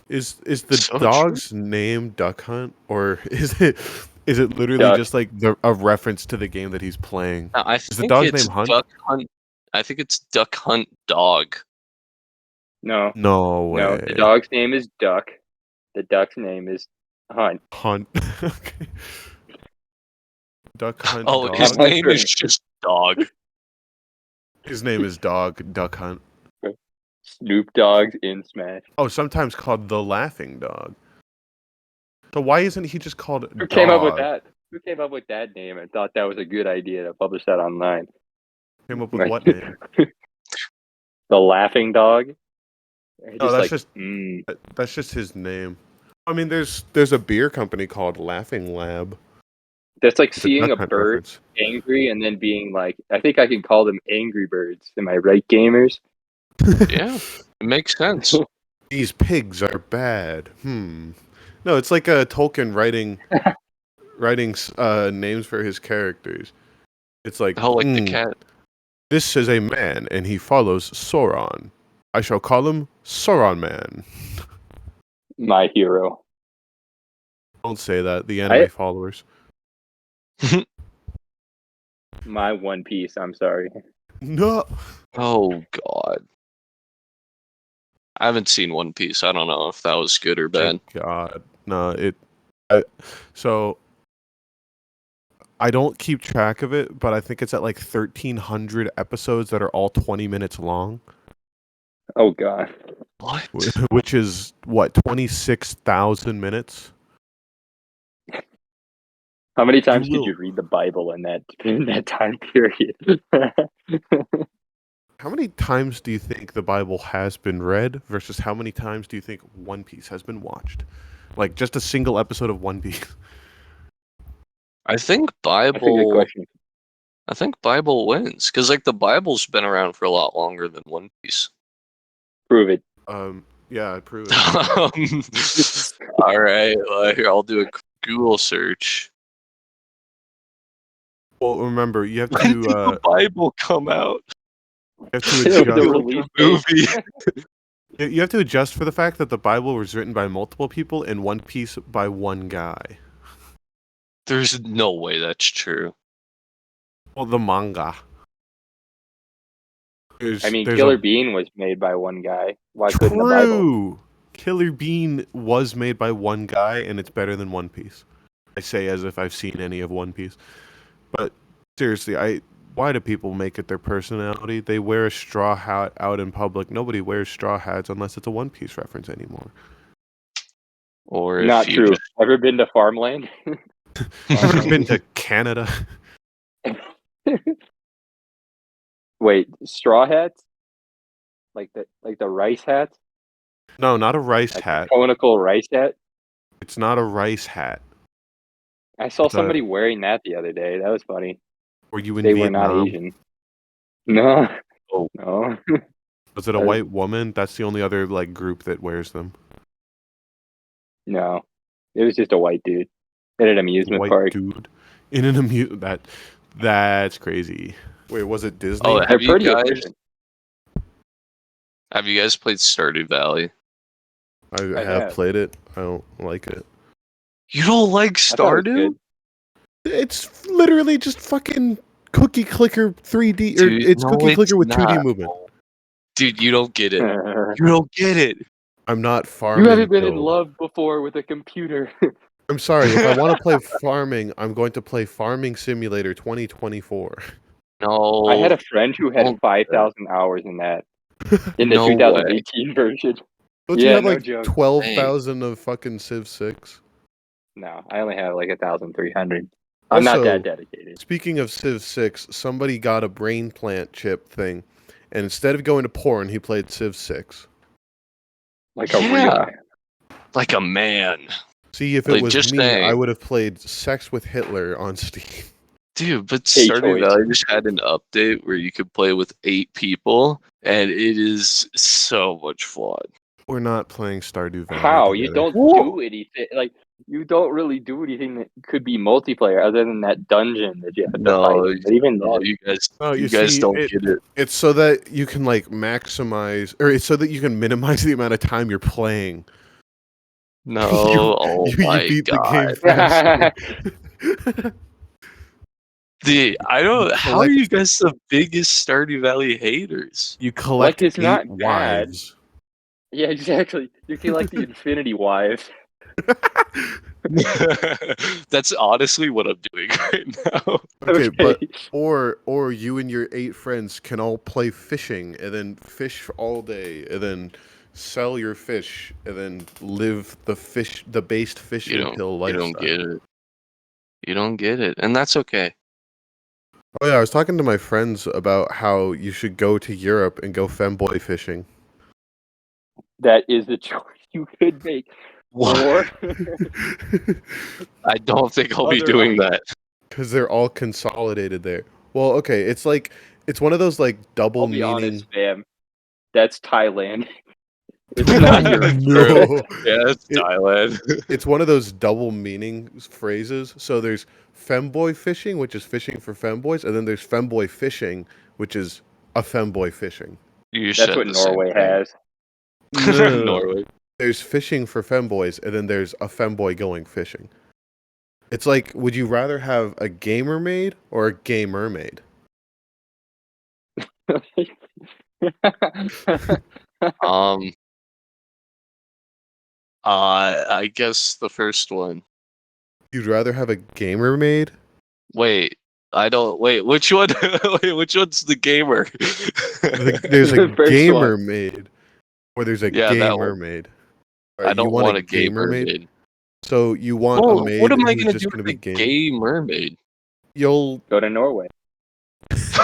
Is the So dog's name Duck Hunt, or is it literally Duck. just like a reference to the game that he's playing? I the think dog's it's name Hunt? Duck Hunt. I think it's Duck Hunt Dog. No. No way. No. The dog's name is Duck. The duck's name is Hunt. Hunt. Okay. Duck Hunt. Oh, dog? his name is just Dog. His name is Dog Duck Hunt. Snoop Dogg's in Smash. Oh, sometimes called the Laughing Dog. So why isn't he just called Who Dog? came up with that? Who came up with that name and thought that was a good idea to publish that online? Came up with what name? The Laughing Dog? Oh, that's just his name. I mean, there's a beer company called Laughing Lab. That's like It's seeing a Duck Hunt bird reference. angry and then being like, I think I can call them Angry Birds. Am I right, gamers? Yeah, it makes sense. These pigs are bad. No, it's like Tolkien writing names for his characters. It's like, Oh, like the cat. This is a man, and he follows Sauron. I shall call him Sauron Man. My hero. Don't say that. The anime followers. My One Piece. I'm sorry. No. Oh God. I haven't seen One Piece. I don't know if that was good or bad. Thank God. No, so I don't keep track of it, but I think it's at like 1,300 episodes that are all 20 minutes long. Oh God. What? Which is what, 26,000 minutes? How many times did you read the Bible in that time period? How many times do you think the Bible has been read versus how many times do you think One Piece has been watched? Like just a single episode of One Piece. I think That's a good Bible. question. I think Bible wins because like the Bible's been around for a lot longer than One Piece. Prove it. Yeah, I prove it. All right, well, here I'll do a Google search. Well, remember you have When did to the Bible come out? you have to The adjust. release date. Movie. You have to adjust for the fact that the Bible was written by multiple people and One Piece by one guy. There's no way that's true. Well, the manga. I mean, There's Killer a Bean was made by one guy. Why couldn't the Bible? true. Killer Bean was made by one guy, and it's better than One Piece. I say as if I've seen any of One Piece. But seriously, why do people make it their personality? They wear a straw hat out in public. Nobody wears straw hats unless it's a One Piece reference anymore. Or if Not you true. just Ever been to farmland? Ever been to Canada? Wait, straw hats? Like the rice hats? No, not a rice Like hat. the conical rice hat? It's not a rice hat. I saw It's a- somebody wearing that the other day. That was funny. Were you in They Vietnam? were not Asian. No. Oh. No. Was it a white woman? That's the only other like group that wears them. No. It was just a white dude at an amusement White park. dude in an that's crazy. Wait, was it Disney? Oh, They're have you pretty guys efficient. played Stardew Valley? I I have have. played it. I don't like it. You don't like I thought it was Stardew? good. It's literally just fucking cookie clicker 3D, or Dude, it's no, cookie clicker with 2D not. movement. Dude, you don't get it. You You don't get it. I'm not farming. haven't been in though. love before with a computer. I'm sorry. If I want to play farming, I'm going to play Farming Simulator 2024. No. I had a friend who had Don't- 5,000 hours in that. In the No 2018 version. Don't you Yeah, have no like joke. 12,000 of fucking Civ 6? No, I only have like 1,300. I'm not Also, that dedicated. Speaking of Civ 6, somebody got a brain plant chip thing, and instead of going to porn, he played Civ 6. Like a real Yeah. man. Like a man. See, if it Like, was just me, saying. I would have played Sex with Hitler on Steam. Dude, but Hey, Stardew choice. Valley just had an update where you could play with 8 people, and it is so much fun. We're not playing Stardew Valley. How? You together. don't do anything. Like, you don't really do anything that could be multiplayer other than that dungeon that you have to fight No, in. But even no, then, you guys, Oh, you guys see, don't get it. It's so that you can like maximize, or it's so that you can minimize the amount of time you're playing. No, oh you my beat god. the game faster. I don't. You How are collect- you guys the biggest Stardew Valley haters? You collect it's 8 not bad. wives. yeah, exactly. You feel like the Infinity Wives. That's honestly what I'm doing right now. Okay, but or you and your 8 friends can all play fishing and then fish all day and then sell your fish and then live the based fishing pill You lifestyle. don't get it. You don't get it, and that's okay. Oh yeah, I was talking to my friends about how you should go to Europe and go femboy fishing. That is the choice you could make. Or I don't think I'll be Other doing that. Because they're all consolidated there. Well, okay, it's one of those like double I'll be meaning. honest, fam. That's Thailand. It's not Europe. No. Yeah, it's Thailand. It's one of those double meaning phrases. So there's femboy fishing, which is fishing for femboys, and then there's femboy fishing, which is a femboy fishing. You That's said what the same Norway thing. has. No. Norway. There's fishing for femboys, and then there's a femboy going fishing. It's like, would you rather have a gamer maid or a gay mermaid? I guess the first one. You'd rather have a gamer maid? Wait, I don't. Wait, which one? Wait, which one's the gamer? There's a The first gamer one. maid, or there's a Yeah, gay that one. mermaid. I Alright, don't you want a gay mermaid. So you want Well, a maid what am I who's gonna just do gonna with be a gay? gay mermaid? You'll. Go to Norway. It's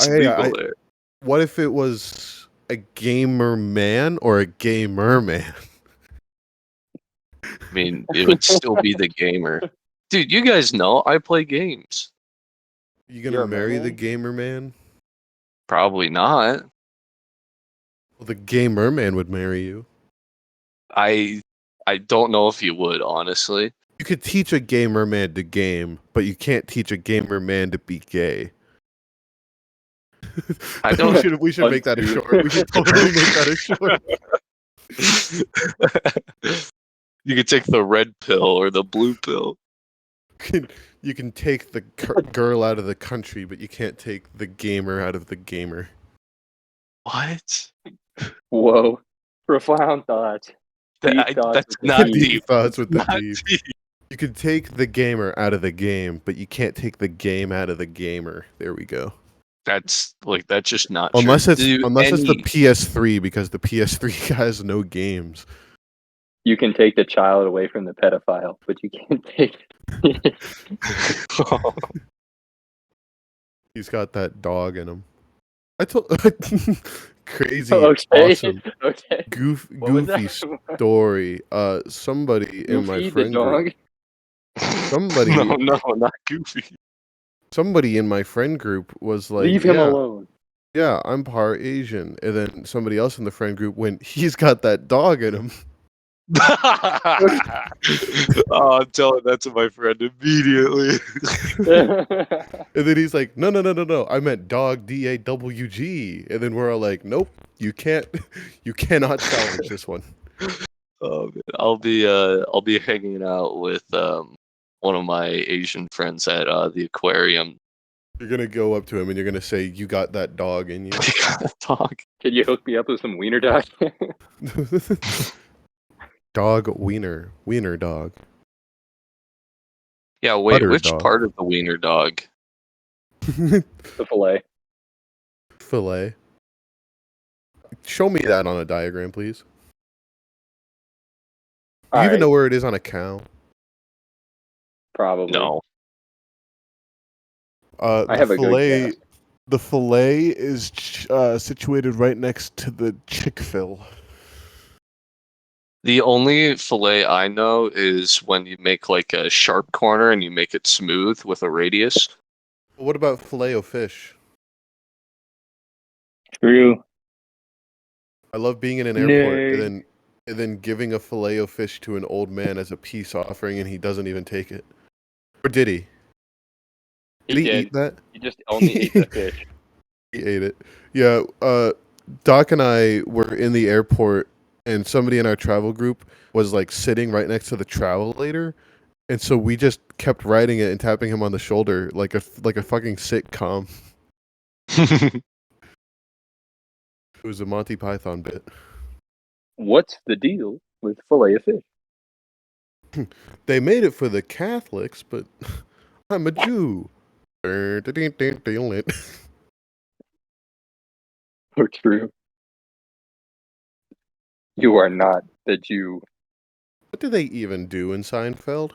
Hey, legal there. What if it was a gamer man or a gay merman? I mean, it would still be the gamer. Dude, you guys know I play games. You gonna You're a marry the mermaid? gamer man? Probably not. Well, the gamer man would marry you. I don't know if you would, honestly. You could teach a gamer man to game, but you can't teach a gamer man to be gay. I don't. We should make that a short. We should totally make that a short. You could take the red pill or the blue pill. You can take the girl out of the country, but you can't take the gamer out of the gamer. What? Whoa. Profound thoughts. Deep thoughts That's with the not deep. deep. Thoughts with the Not deep. deep. You can take the gamer out of the game, but you can't take the game out of the gamer. There we go. That's just not Unless true. it's the PS3, because the PS3 has no games. You can take the child away from the pedophile, but you can't take. He's got that dog in him. I told crazy, Okay. awesome, Okay. goofy story. Somebody in my Goofy the friend group. dog. Somebody, No, not Goofy. somebody in my friend group was like, Leave him yeah, alone. yeah, I'm part Asian. And then somebody else in the friend group went, he's got that dog in him. Oh, I'm telling that to my friend immediately. And then he's like, no, I meant dog, DAWG. And then we're all like, nope, you cannot challenge this one. Oh, man. I'll be hanging out with one of my Asian friends at the aquarium. You're going to go up to him and you're going to say, you got that dog in you. Talk. Can you hook me up with some wiener dog? Dog wiener dog. Yeah, wait, Butter which dog. part of the wiener dog? The fillet. Fillet. Show me that on a diagram, please. Do you even know where it is on a cow? Probably. No. I have a good guess. The fillet is situated right next to the chick-fil. The only fillet I know is when you make like a sharp corner and you make it smooth with a radius. What about filet-o-fish? True. I love being in an airport and then giving a filet-o-fish to an old man as a peace offering, and he doesn't even take it. Or did he? Did he eat that? He just only ate the fish. He ate it. Yeah. Doc and I were in the airport, and somebody in our travel group was like sitting right next to the travelator, and so we just kept riding it and tapping him on the shoulder like a fucking sitcom. It was a Monty Python bit. What's the deal with fillet of fish? They made it for the Catholics, but I'm a Jew. Oh, true. You are not the Jew. What do they even do in Seinfeld?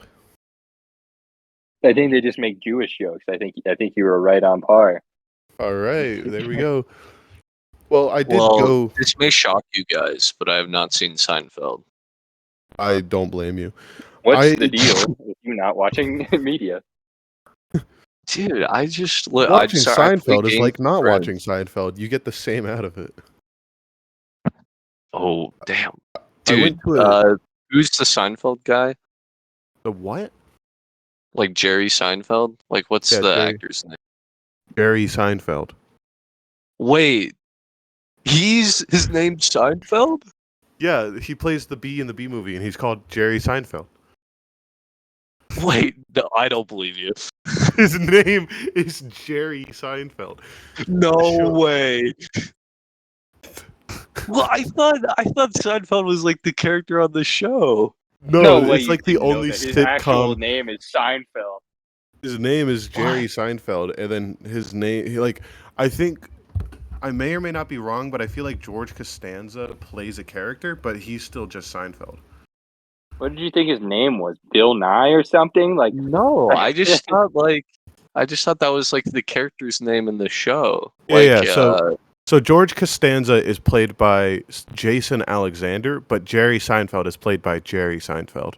I think they just make Jewish jokes. I think you were right on par. All right, there we go. Well, I did Well, go. this may shock you guys, but I have not seen Seinfeld. I don't blame you. What's the deal with you not watching media? Dude, I just Watching Seinfeld is like not friends. watching Seinfeld. You get the same out of it. Oh, damn. I Dude, went to who's the Seinfeld guy? the what? Like Jerry Seinfeld? Like, what's Yeah, the Jerry. actor's name? Jerry Seinfeld. Wait, his name's Seinfeld? Yeah, he plays the bee in the Bee Movie, and he's called Jerry Seinfeld. Wait, no, I don't believe you. His name is Jerry Seinfeld. No Sure. way. Well, I thought Seinfeld was like the character on the show. No, way it's you like the didn't know only that his actual sitcom. name is Seinfeld. His name is Jerry Seinfeld, and then his name, I think, I may or may not be wrong, but I feel like George Costanza plays a character, but he's still just Seinfeld. What did you think his name was? Bill Nye or something? Like, No, I just thought that was like the character's name in the show. Yeah, so George Costanza is played by Jason Alexander, but Jerry Seinfeld is played by Jerry Seinfeld.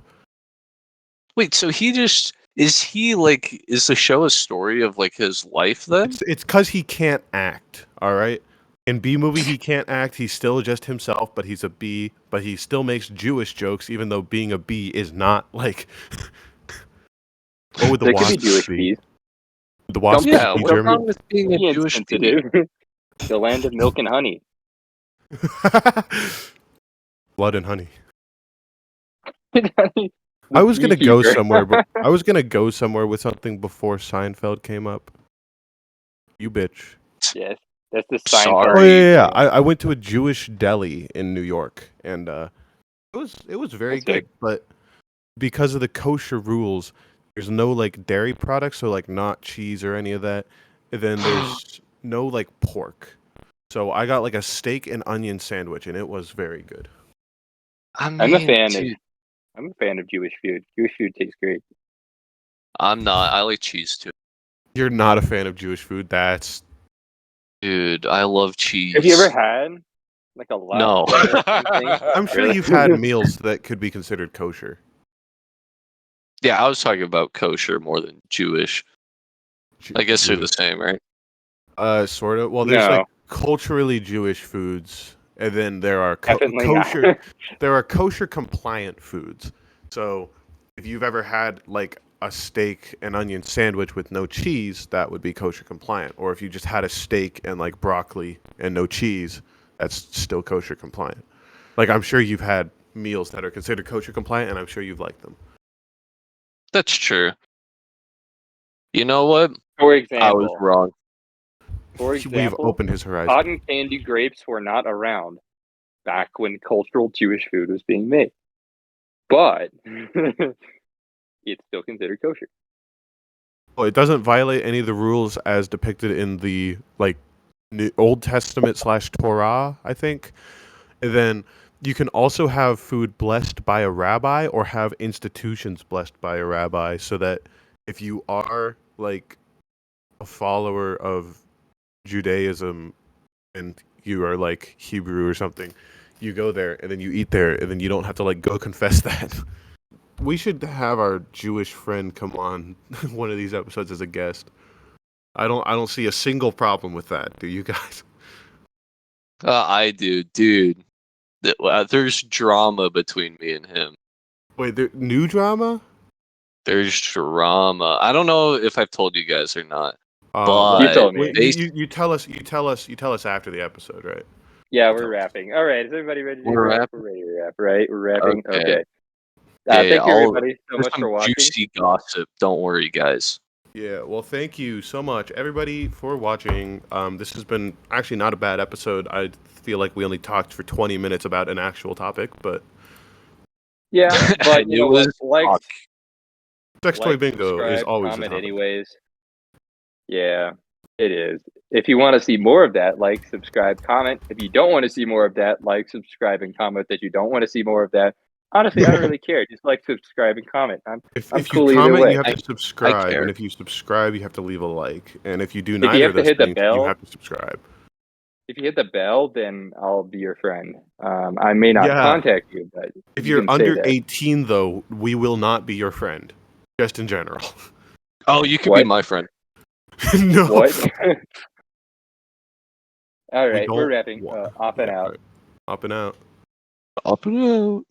Wait, so is the show a story of like his life then? It's because he can't act. All right. In B movie, he can't act. He's still just himself, but he's a B. But he still makes Jewish jokes, even though being a B is not like. What would the There could be wasp Jewish be? bees. The wasp Yeah, be what's German. wrong with being a Be Jewish bee? insensitive. The land of milk and honey. Blood and honey. I was gonna go Beekeeper. somewhere, but I was gonna go somewhere with something before Seinfeld came up. You bitch. Yes, that's the Sorry. Seinfeld. Oh yeah. I went to a Jewish deli in New York, and it was very That's sick. good. But because of the kosher rules, there's no like dairy products, so like not cheese or any of that. And then there's no like pork. So I got like a steak and onion sandwich, and it was very good. I I'm a mean, fan dude, I'm a fan of Jewish food. Jewish food tastes great. I'm not. I like cheese too. You're not a fan of Jewish food. That's Dude, I love cheese. Have you ever had like a No. lasagna or something? I'm sure Really? you've had meals that could be considered kosher. Yeah, I was talking about kosher more than Jewish. I guess they're the same, right? Sort of. Well, there's No, like culturally Jewish foods, and then there are definitely kosher. not. There are kosher compliant foods. So, if you've ever had like a steak and onion sandwich with no cheese, that would be kosher compliant. Or if you just had a steak and like broccoli and no cheese, that's still kosher compliant. Like I'm sure you've had meals that are considered kosher compliant, and I'm sure you've liked them. That's true. You know what? For I was example, wrong. We've opened his horizon. cotton candy grapes were not around back when cultural Jewish food was being made, but it's still considered kosher. Well, it doesn't violate any of the rules as depicted in the like Old Testament / Torah, I think. And then you can also have food blessed by a rabbi or have institutions blessed by a rabbi, so that if you are like a follower of Judaism and you are like Hebrew or something, you go there and then you eat there and then you don't have to like go confess that. We should have our Jewish friend come on one of these episodes as a guest. I don't see a single problem with that. Do you guys? I do, dude. There's drama between me and him. Wait, new drama? There's drama. I don't know if I've told you guys or not, Well, You but told me. wait, they- you tell us. You tell us after the episode, right? Yeah, we're wrapping. All right, is everybody ready to We're wrap? wrapping? We're ready to wrap, right? We're wrapping. Okay. Okay. Okay, Thank you, everybody, so there's much some for watching. juicy gossip. Don't worry, guys. Yeah. Well, thank you so much, everybody, for watching. This has been actually not a bad episode. I feel like we only talked for 20 minutes about an actual topic, but Yeah, but you It know what? was Like, fuck. Sex Toy like, Bingo is subscribe, always a comment, topic. anyways. Yeah, it is. If you want to see more of that, like, subscribe, comment. If you don't want to see more of that, like, subscribe, and comment that you don't want to see more of that. Honestly, I don't really care. Just like, subscribe, and comment. I'm If cool you either comment, way. you have I to subscribe, care. and if you subscribe, you have to leave a like. And if you do you neither have of to those hit the things, you bell- have to subscribe. If you hit the bell, then I'll be your friend. I may not Yeah. contact you, but If you you're can say under that. 18, though, we will not be your friend. Just in general. Oh, you can What? be my friend. No. What? All We right, we're don't wrapping. want- Off and Yeah, out. right. Up and out. Up and out.